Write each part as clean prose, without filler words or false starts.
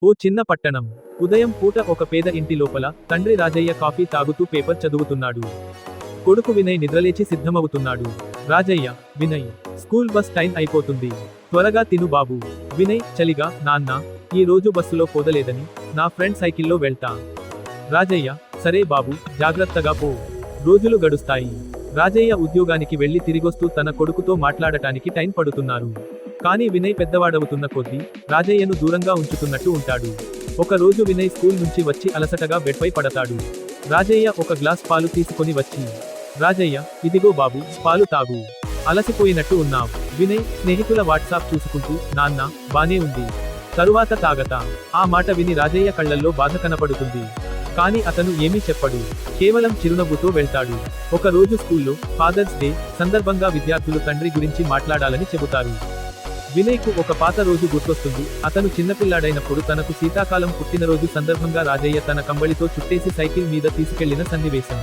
ఓ చిన్న పట్టణం. ఉదయం పూట ఒక పేద ఇంటి లోపల తండ్రి రాజయ్య కాఫీ తాగుతూ పేపర్ చదువుతున్నాడు. కొడుకు వినయ్ నిద్రలేచి సిద్ధమవుతున్నాడు. Rajayya, Vinay, school bus time అయిపోతుంది. త్వరగా తిను బాబు. వినయ్, చలిగా, నాన్న, ఈ రోజు బస్సులో పోదలేదని, నా ఫ్రెండ్ సైకిల్లో వెళ్తా. రాజయ్య, సరే బాబు, జాగ్రత్తగా పో. రోజులు గడుస్తాయి. రాజయ్య ఉద్యోగానికి వెళ్లి తిరిగొస్తూ తన కొడుకుతో మాట్లాడటానికి టైం పడుతున్నారు. కానీ వినయ్ పెద్దవాడవుతున్న కొద్దీ రాజయ్యను దూరంగా ఉంచుతున్నట్టు ఉంటాడు. ఒక రోజు వినయ్ స్కూల్ నుంచి వచ్చి అలసటగా బెడ్పై పడతాడు. రాజయ్య ఒక గ్లాస్ పాలు తీసుకొని వచ్చి, రాజయ్య, ఇదిగో బాబు, పాలు తాగు. అలసిపోయినట్టు ఉన్నావ్. వినయ్ స్నేహితుల వాట్సాప్ చూసుకుంటూ, నాన్న, బానే ఉంది. తరువాత తాగతా. ఆ మాట విని రాజయ్య కళ్లల్లో బాధ కనపడుతుంది. కానీ అతను ఏమీ చెప్పడు. కేవలం చిరునవ్వుతో వెళ్తాడు. ఒక రోజు స్కూల్లో ఫాదర్స్ డే సందర్భంగా విద్యార్థులు తండ్రి గురించి మాట్లాడాలని చెబుతారు. వినయ్కు ఒక పాత రోజు గుర్తొస్తుంది. అతను చిన్నపిల్లాడైనప్పుడు తనకు శీతాకాలం పుట్టినరోజు సందర్భంగా రాజయ్య తన కంబళితో చుట్టేసి సైకిల్ మీద తీసుకెళ్లిన సన్నివేశం.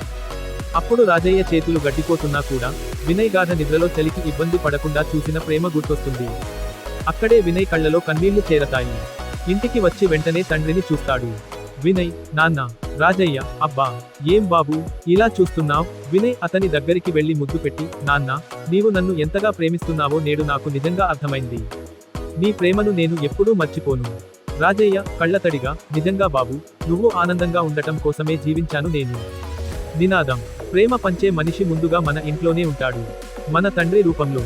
అప్పుడు రాజయ్య చేతులు గడ్డిపోతున్నా కూడా వినయ్ గాఢ నిద్రలో చలికి ఇబ్బంది పడకుండా చూసిన ప్రేమ గుర్తొస్తుంది. అక్కడే వినయ్ కళ్లలో కన్నీళ్లు చేరతాయి. ఇంటికి వచ్చి వెంటనే తండ్రిని చూస్తాడు. వినయ్, నాన్న. రాజయ్య, అబ్బా, ఏం బాబు, ఇలా చూస్తున్నావ్? వినయ్ అతని దగ్గరికి వెళ్లి ముద్దు పెట్టి, నాన్న, నీవు నన్ను ఎంతగా ప్రేమిస్తున్నావో నేడు నాకు నిజంగా అర్థమైంది. నీ ప్రేమను నేను ఎప్పుడూ మర్చిపోను. రాజయ్య కళ్ళతడిగా, నిజంగా బాబు, నువ్వు ఆనందంగా ఉండటం కోసమే జీవించాను నేను. నినాదం: ప్రేమ పంచే మనిషి ముందుగా మన ఇంట్లోనే ఉంటాడు. మన తండ్రి రూపంలో.